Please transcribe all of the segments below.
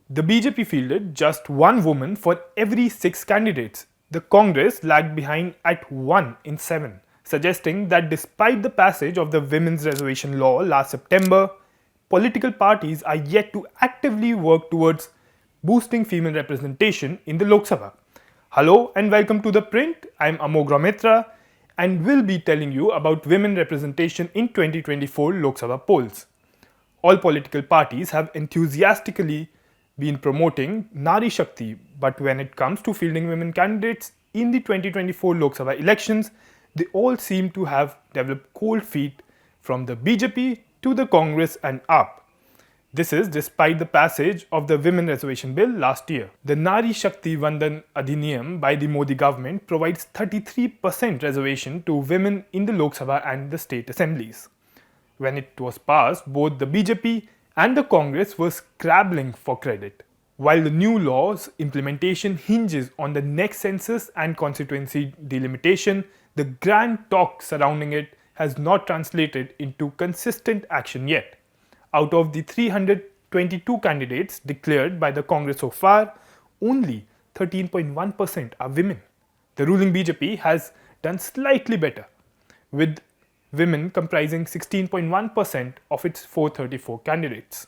The BJP fielded just one woman for every 6 candidates. The Congress lagged behind at 1 in 7, suggesting that despite the passage of the Women's Reservation Law last September, political parties are yet to actively work towards boosting female representation in the Lok Sabha. Hello and welcome to The Print. I'm Amogh Rohmetra and will be telling you about women representation in 2024 Lok Sabha polls. All political parties have enthusiastically been promoting Nari Shakti, but when it comes to fielding women candidates in the 2024 Lok Sabha elections, they all seem to have developed cold feet from the BJP to the Congress and up. This is despite the passage of the Women Reservation Bill last year. The Nari Shakti Vandan Adhiniyam by the Modi government provides 33% reservation to women in the Lok Sabha and the state assemblies. When it was passed, both the BJP and the Congress were scrabbling for credit. While the new law's implementation hinges on the next census and constituency delimitation, the grand talk surrounding it has not translated into consistent action yet. Out of the 322 candidates declared by the Congress so far, only 13.1% are women. The ruling BJP has done slightly better, with women comprising 16.1% of its 434 candidates.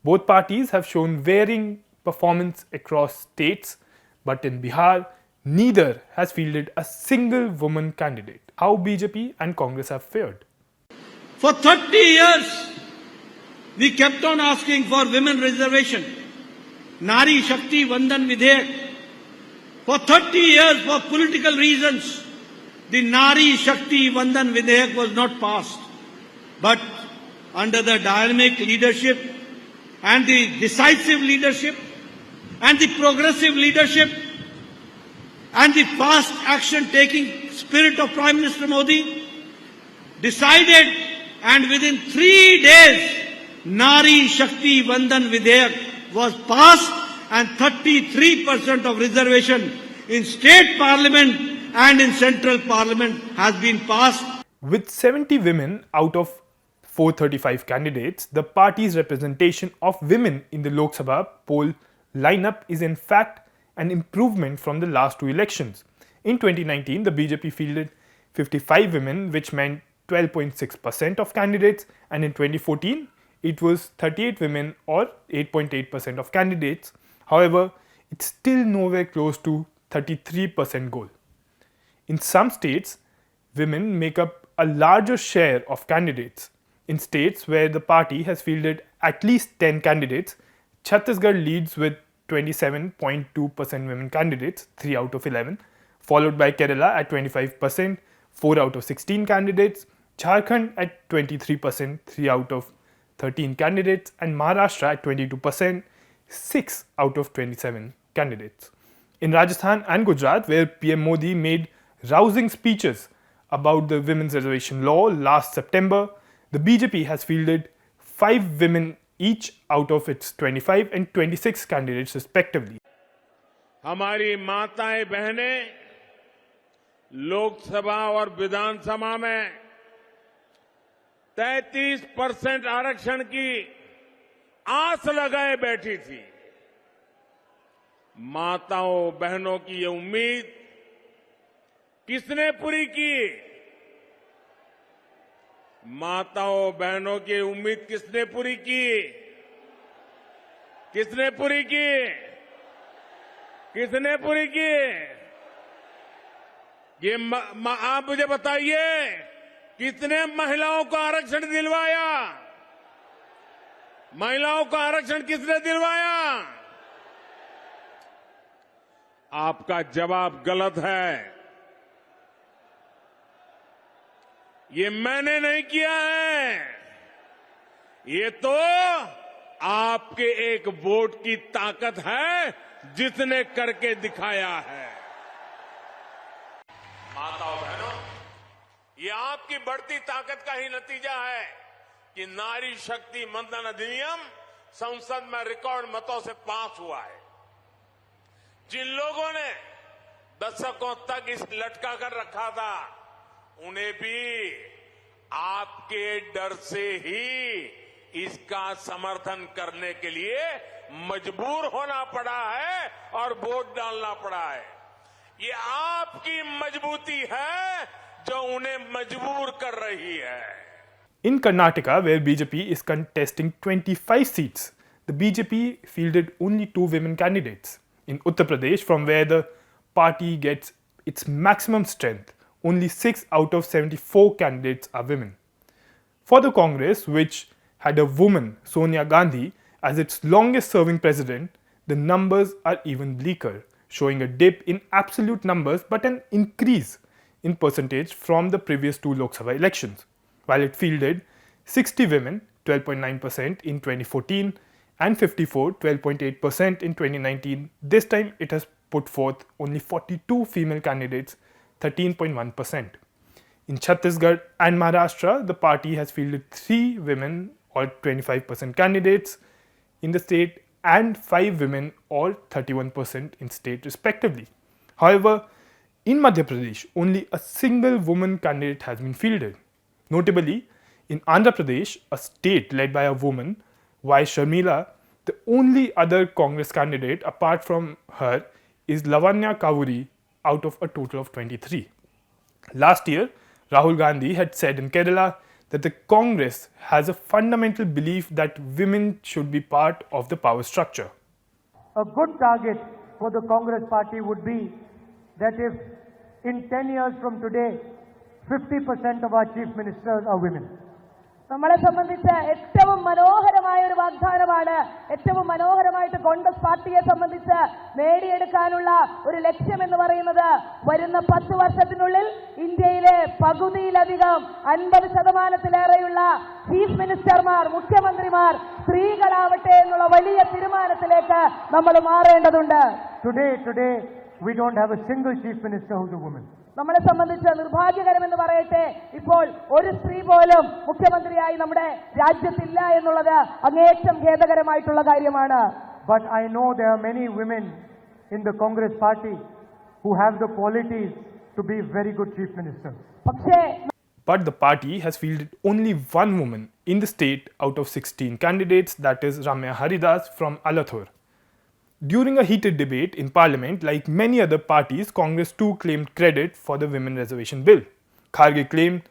Both parties have shown varying performance across states, but in Bihar, neither has fielded a single woman candidate. How BJP and Congress have fared? For 30 years, we kept on asking for women reservation. Nari Shakti Vandan Vidhayak. For 30 years, for political reasons, the Nari Shakti Vandan Vidhayak was not passed. But under the dynamic leadership and the decisive leadership and the progressive leadership and the fast action taking spirit of Prime Minister Modi, decided, and within 3 days, Nari Shakti Vandan Vidhayak was passed and 33% of reservation in state parliament and in central parliament has been passed. With 70 women out of 435 candidates, the party's representation of women in the Lok Sabha poll lineup is in fact an improvement from the last two elections. In 2019, the BJP fielded 55 women, which meant 12.6% of candidates, and in 2014, it was 38 women or 8.8% of candidates. However, it's still nowhere close to 33% goal. In some states, women make up a larger share of candidates. In states where the party has fielded at least 10 candidates, Chhattisgarh leads with 27.2% women candidates, 3 out of 11, followed by Kerala at 25%, 4 out of 16 candidates, Jharkhand at 23%, 3 out of 13 candidates, and Maharashtra at 22%, 6 out of 27 candidates. In Rajasthan and Gujarat, where PM Modi made rousing speeches about the Women's Reservation Law last September, the BJP has fielded 5 women each out of its 25 and 26 candidates respectively. हमारी माताएं बहनें लोकसभा और विधानसभा में 33% आरक्षण की आस लगाए बैठी थी। माताओं बहनों की ये उम्मीद किसने पूरी की? माताओं बहनों की उम्मीद किसने पूरी की? किसने पूरी की? किसने पूरी की? ये आप मुझे बताइए, कितने महिलाओं को आरक्षण दिलवाया? महिलाओं को आरक्षण किसने दिलवाया? आपका जवाब गलत है। ये मैंने नहीं किया है, ये तो आपके एक वोट की ताकत है जिसने करके दिखाया है। माताओं बहनों, ये आपकी बढ़ती ताकत का ही नतीजा है कि नारी शक्ति वंदन अधिनियम संसद में रिकॉर्ड मतों से पास हुआ है। जिन लोगों ने दशकों तक इस लटका कर रखा था, उन्हें भी आपके डर से ही इसका समर्थन करने के लिए मजबूर होना पड़ा है और वोट डालना पड़ा है। ये आपकी मजबूती है जो उन्हें मजबूर कर रही है। In Karnataka, where BJP is contesting 25 seats, the BJP fielded only 2 women candidates. In Uttar Pradesh, from where the party gets its maximum strength, only 6 out of 74 candidates are women. For the Congress, which had a woman, Sonia Gandhi, as its longest serving president, the numbers are even bleaker, showing a dip in absolute numbers but an increase in percentage from the previous 2 Lok Sabha elections. While it fielded 60 women, 12.9% in 2014, and 54, 12.8% in 2019, this time it has put forth only 42 female candidates, 13.1%. In Chhattisgarh and Maharashtra, the party has fielded 3 women or 25% candidates in the state and 5 women or 31% in state respectively. However, in Madhya Pradesh, only a single woman candidate has been fielded. Notably, in Andhra Pradesh, a state led by a woman, Y. Sharmila, the only other Congress candidate apart from her is Lavanya Kavuri out of a total of 23. Last year, Rahul Gandhi had said in Kerala that the Congress has a fundamental belief that women should be part of the power structure. A good target for the Congress party would be that if in 10 years from today, 50% of our chief ministers are women. നമ്മളെ സംബന്ധിച്ച് ഏറ്റവും മനോഹരമായ ഒരു വാഗ്ദാനമാണ്, ഏറ്റവും മനോഹരമായിട്ട് കോൺഗ്രസ് പാർട്ടിയെ സംബന്ധിച്ച് നേടിയെടുക്കാനുള്ള ഒരു ലക്ഷ്യം എന്ന് പറയുന്നത് വരുന്ന 10 വർഷത്തിനുള്ളിൽ ഇന്ത്യയിലെ പകുതിയിലധികം 50%-ലേറെയുള്ള ചീഫ് മിനിസ്റ്റർമാർ, മുഖ്യമന്ത്രിമാർ സ്ത്രീകളാവട്ടെ എന്നുള്ള വലിയ തീരുമാനത്തിലേക്ക് നമ്മൾ മാറേണ്ടതുണ്ട്. Today, we don't have a single chief minister who's a woman. നമ്മളെ സംബന്ധിച്ച് നിർഭാഗ്യകരമെന്ന് പറയട്ടെ, ഇപ്പോൾ ഒരു സ്ത്രീ പോലും മുഖ്യമന്ത്രിയായി നമ്മുടെ രാജ്യത്തില്ല എന്നുള്ളത് അങ്ങേയറ്റം ഖേദകരമായിട്ടുള്ള കാര്യമാണ്. But I know there are many women in the Congress party who have the qualities to be very good chief ministers. പക്ഷേ But the party has fielded only one woman in the state out of 16 candidates, that is Ramya Haridas from Alathur. During a heated debate in parliament, like many other parties, Congress too claimed credit for the women reservation bill. Kharge claimed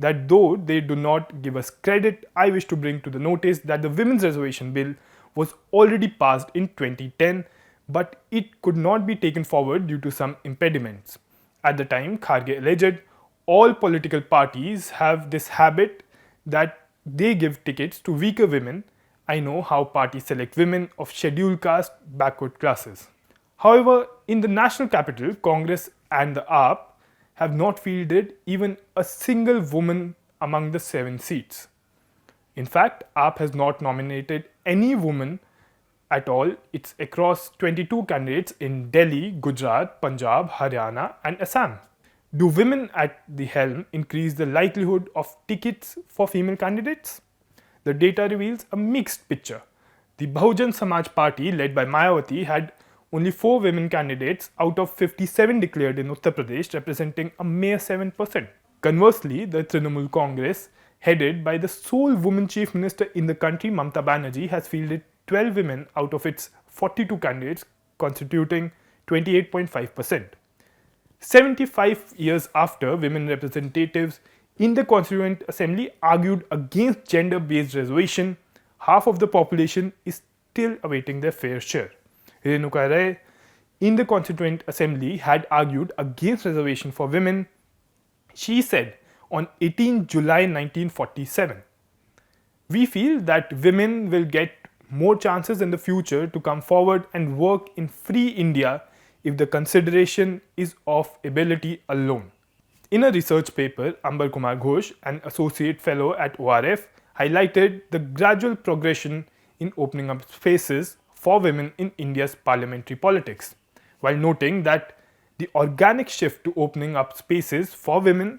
that though they do not give us credit, I wish to bring to the notice that the women's reservation bill was already passed in 2010, but it could not be taken forward due to some impediments. At the time, Kharge alleged all political parties have this habit that they give tickets to weaker women. I know how parties select women of scheduled caste backward classes. However, in the national capital, Congress and the AAP have not fielded even a single woman among the 7 seats. In fact, AAP has not nominated any woman at all. It's across 22 candidates in Delhi, Gujarat, Punjab, Haryana and Assam. Do women at the helm increase the likelihood of tickets for female candidates? The data reveals a mixed picture. The Bahujan Samaj Party, led by Mayawati, had only 4 women candidates out of 57 declared in Uttar Pradesh, representing a mere 7%. Conversely, the Trinamool Congress, headed by the sole woman chief minister in the country, Mamata Banerjee, has fielded 12 women out of its 42 candidates, constituting 28.5%. 75 years after, women representatives in the Constituent Assembly argued against gender-based reservation, half of the population is still awaiting their fair share. Renuka Rai in the Constituent Assembly had argued against reservation for women. She said on 18 July 1947, "We feel that women will get more chances in the future to come forward and work in free India if the consideration is of ability alone." In a research paper, Ambar Kumar Ghosh, an associate fellow at ORF, highlighted the gradual progression in opening up spaces for women in India's parliamentary politics. While noting that the organic shift to opening up spaces for women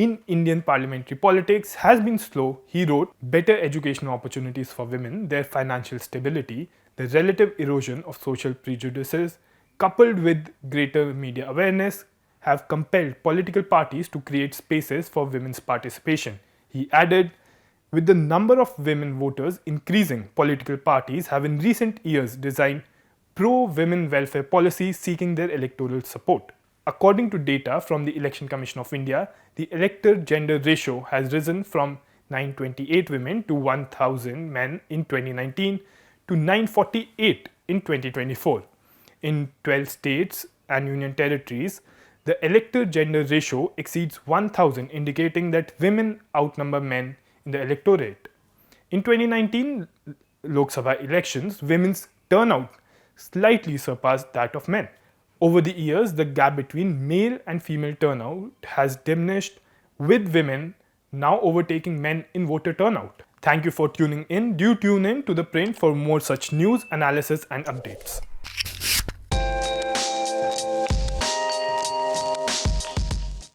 in Indian parliamentary politics has been slow, he wrote, "Better educational opportunities for women, their financial stability, the relative erosion of social prejudices, coupled with greater media awareness, have compelled political parties to create spaces for women's participation." He added, With the number of women voters increasing, political parties have in recent years designed pro-women welfare policies seeking their electoral support. According to data from the Election Commission of India, the elector-gender ratio has risen from 928 women to 1,000 men in 2019 to 948 in 2024. In 12 states and union territories, the elector-gender ratio exceeds 1,000, indicating that women outnumber men in the electorate. In 2019 Lok Sabha elections, women's turnout slightly surpassed that of men. Over the years, the gap between male and female turnout has diminished, with women now overtaking men in voter turnout. Thank you for tuning in. Do tune in to The Print for more such news, analysis and updates.